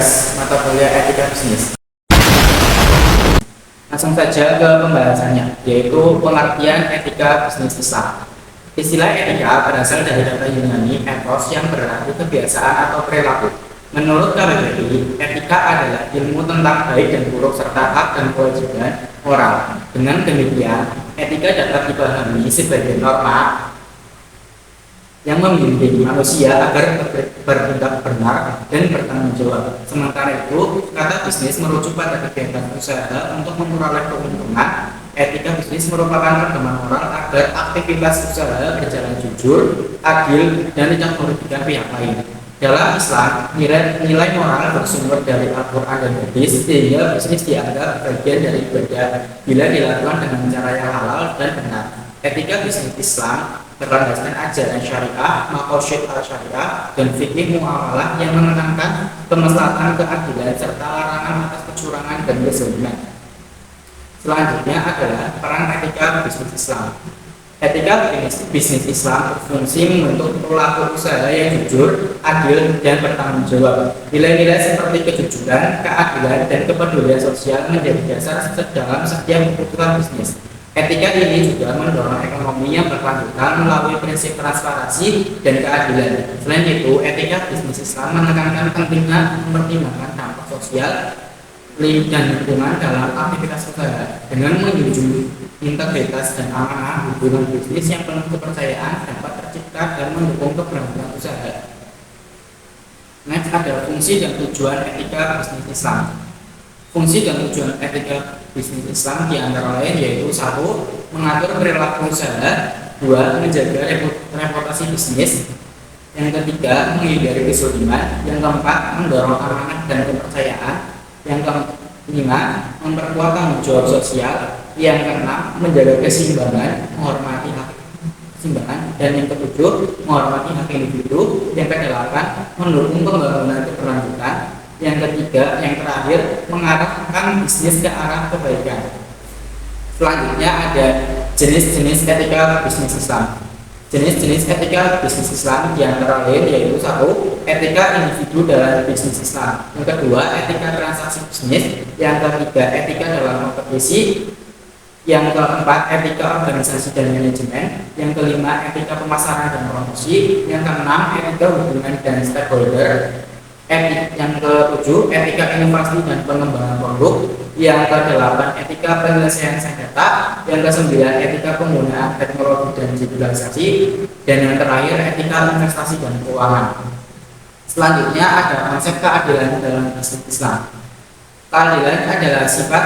membahas mata kuliah etika bisnis. Langsung saja ke pembahasannya, yaitu pengertian etika bisnis Islam. Istilah etika berasal dari kata Yunani ethos yang berarti kebiasaan atau perilaku. Menurut KBBI, etika adalah ilmu tentang baik dan buruk serta hak dan kewajiban moral. Dengan demikian, etika dapat dipahami sebagai norma yang membimbing manusia agar bertindak benar dan bertanggung jawab. Sementara itu, kata bisnis merujuk pada kegiatan usaha untuk memperoleh keuntungan. Etika bisnis merupakan pedoman moral agar aktivitas usaha berjalan jujur, adil, dan tidak merugikan pihak lain. Dalam Islam, nilai moral bersumber dari Al-Quran dan hadis, sehingga bisnis dianggap bagian dari ibadah bila dilakukan dengan cara yang halal dan benar. Etika bisnis Islam berlandaskan ajaran syariah, maqasid al-syariah, dan fikih muamalah yang menekankan kemaslahatan, keadilan, serta larangan atas kecurangan dan kezaliman. Selanjutnya adalah peran etika bisnis Islam. Etika bisnis Islam berfungsi membentuk pelaku usaha yang jujur, adil, dan bertanggung jawab. Nilai-nilai seperti kejujuran, keadilan, dan kepedulian sosial menjadi dasar dalam setiap keputusan bisnis. Etika ini juga mendorong ekonomi yang berkelanjutan melalui prinsip transparansi dan keadilan. Selain itu, etika bisnis Islam menekankan pentingnya mempertimbangkan dampak sosial dan lingkungan dalam aktivitas usaha. Dengan menjunjung integritas dan amanah, hubungan bisnis yang penuh kepercayaan dapat tercipta dan mendukung keberhasilan usaha. Next ada fungsi dan tujuan etika bisnis Islam. Fungsi dan tujuan etika bisnis Islam diantara lain yaitu 1. Mengatur perilaku usaha, 2. Menjaga reputasi bisnis, yang ketiga menghindari kezaliman, yang keempat mendorong amanah dan kepercayaan, yang kelima memperkuat tanggung jawab sosial, yang keenam menjaga keseimbangan, menghormati hak keseimbangan, dan yang ketujuh menghormati hak individu, yang kedelapan mendukung pembangunan keberlanjutan, yang ketiga, yang terakhir, mengarahkan bisnis ke arah kebaikan. Selanjutnya ada jenis-jenis etika bisnis Islam. Jenis-jenis etika bisnis Islam diantara lain yaitu 1. Etika individu dalam bisnis Islam. Yang kedua, etika transaksi bisnis. Yang ketiga, etika dalam kompetisi. Yang keempat, etika organisasi dan manajemen. Yang kelima, etika pemasaran dan promosi. Yang keenam, etika hubungan dan stakeholder. Yang ketujuh, etika inovasi dan pengembangan produk. Yang kedelapan, etika penyelesaian sengketa. Yang kesembilan, etika penggunaan teknologi dan digitalisasi. Dan yang terakhir, etika investasi dan keuangan. Selanjutnya ada konsep keadilan dalam bisnis Islam. Keadilan adalah sifat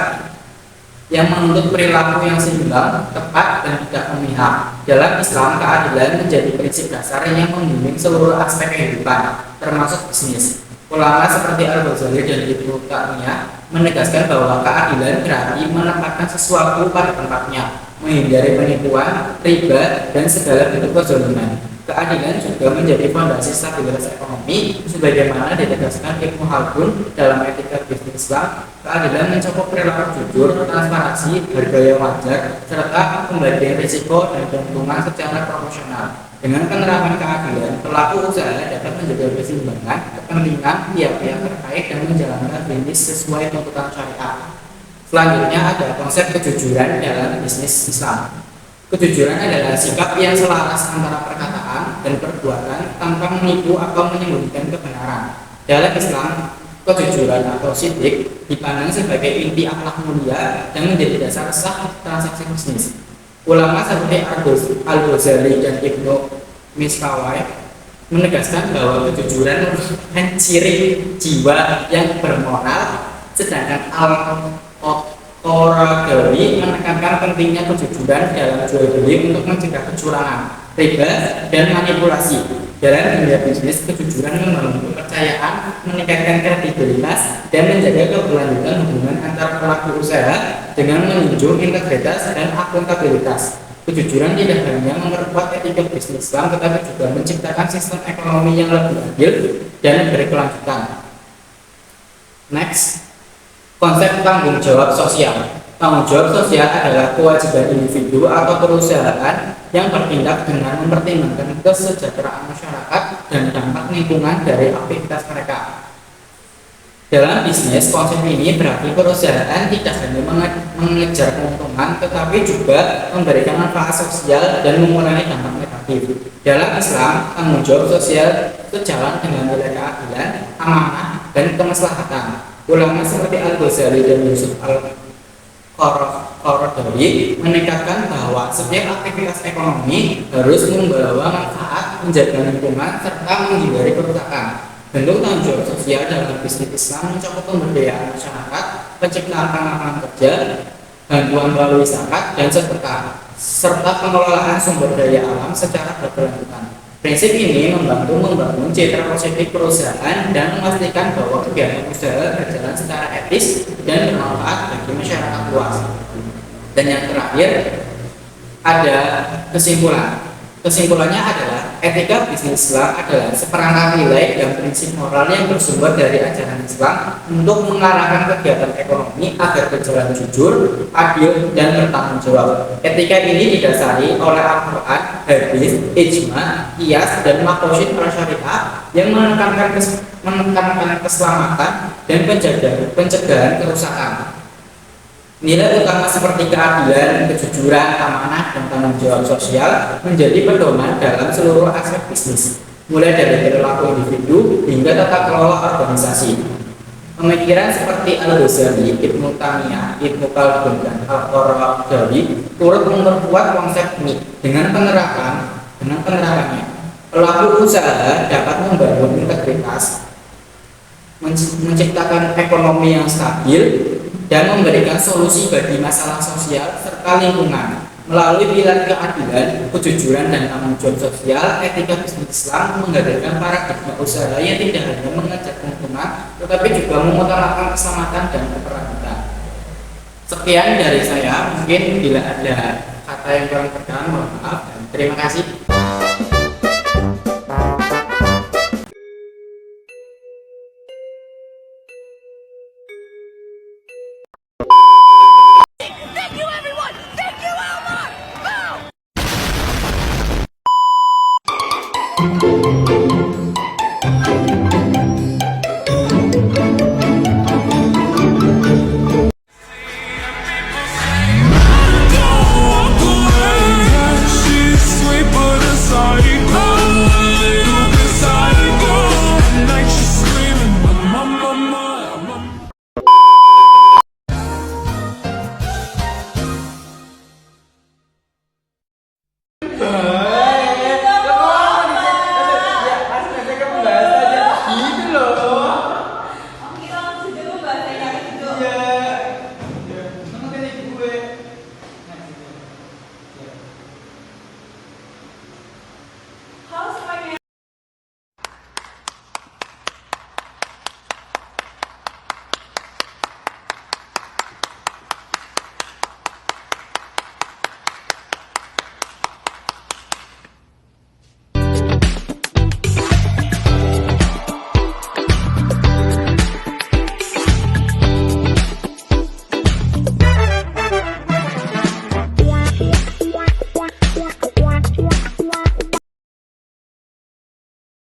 yang menuntut perilaku yang seimbang, tepat, dan tidak memihak. Dalam Islam, keadilan menjadi prinsip dasar yang membimbing seluruh aspek kehidupan, termasuk bisnis. Ulama seperti Al-Ghazali dan Ibnu Taimiyah menegaskan bahwa keadilan berarti menempatkan sesuatu pada tempatnya, menghindari penipuan, riba, dan segala bentuk kezaliman. Keadilan juga menjadi fondasi stabilitas ekonomi, sebagaimana ditegaskan Ibnu Khaldun dalam etika bisnis Islam. Keadilan mencakup perilaku jujur, transparansi, harga yang wajar, serta pembagian risiko dan keuntungan secara proporsional. Dengan penerapan keadilan, pelaku usaha dapat menjaga keseimbangan kepentingan pihak-pihak terkait dan menjalankan bisnis sesuai tuntutan syariat. Selanjutnya ada konsep kejujuran dalam bisnis Islam. Kejujuran adalah sikap yang selaras antara perkataan dan perbuatan tanpa menipu atau menyembunyikan kebenaran. Dalam Islam, kejujuran atau siddiq dipandang sebagai inti akhlak mulia dan menjadi dasar sah transaksi bisnis. Ulama seperti Al-Ghazali dan Ibnu Miskawai menegaskan bahwa kejujuran merupakan ciri jiwa yang bermoral, sedangkan Al-Qaradawi menekankan pentingnya kejujuran dalam jual beli untuk mencegah kecurangan, riba, dan manipulasi. Dalam dunia bisnis, kejujuran membangun kepercayaan, meningkatkan kredibilitas, dan menjaga keberlanjutan hubungan antar pelaku usaha dengan menunjukkan integritas dan akuntabilitas. Kejujuran tidak hanya memperkuat etika bisnis Islam, tetapi juga menciptakan sistem ekonomi yang lebih adil dan berkelanjutan. Next, konsep tanggung jawab sosial. Tanggung jawab sosial adalah kewajiban individu atau perusahaan yang bertindak dengan mempertimbangkan kesejahteraan masyarakat dan dampak lingkungan dari aktivitas mereka. Dalam bisnis, konsep ini berarti perusahaan tidak hanya mengejar keuntungan, tetapi juga memberikan manfaat sosial dan mengurangi dampak negatif. Dalam Islam, tanggung jawab sosial sejalan dengan nilai keadilan, amanah, dan kemaslahatan. Ulama seperti Al-Ghazali dan Yusuf Al-Qaradawi menekankan bahwa setiap aktivitas ekonomi harus membawa manfaat, menjaga lingkungan, serta menghindari kerusakan. Bentuk tanggung jawab sosial dalam bisnis Islam mencakup pemberdayaan masyarakat, penciptaan lapangan kerja, bantuan melalui zakat dan sedekah, serta pengelolaan sumber daya alam secara berkelanjutan. Prinsip ini membantu membangun citra positif perusahaan dan memastikan bahwa kegiatan usaha berjalan secara etis dan bermanfaat bagi masyarakat luas. Dan yang terakhir ada kesimpulan. Kesimpulannya adalah etika bisnis Islam adalah seperangkat nilai dan prinsip moral yang bersumber dari ajaran Islam untuk mengarahkan kegiatan ekonomi agar berjalan jujur, adil, dan bertanggung jawab. Etika ini didasari oleh Al-Quran, hadis, ijma, qiyas, dan maqasid al-syariah yang menekankan keselamatan dan pencegahan kerusakan. Nilai utama seperti keadilan, kejujuran, amanah, dan tanggung jawab sosial menjadi pedoman dalam seluruh aspek bisnis, mulai dari perilaku individu hingga tata kelola organisasi. Pemikiran seperti Al-Ghazali, Ibnu Taimiyah, Ibnu Khaldun, dan Al-Qaradawi turut memperkuat konsep ini dengan penerapannya. Pelaku usaha dapat membangun integritas, menciptakan ekonomi yang stabil, dan memberikan solusi bagi masalah sosial serta lingkungan. Melalui pilar keadilan, kejujuran, dan tanggung jawab sosial, etika bisnis Islam menghadirkan paradigma usaha yang tidak hanya mengejar keuntungan, tetapi juga mengutamakan keselamatan dan keberlanjutan. Sekian dari saya. Mungkin bila ada kata yang kurang berkenan, mohon maaf, dan terima kasih.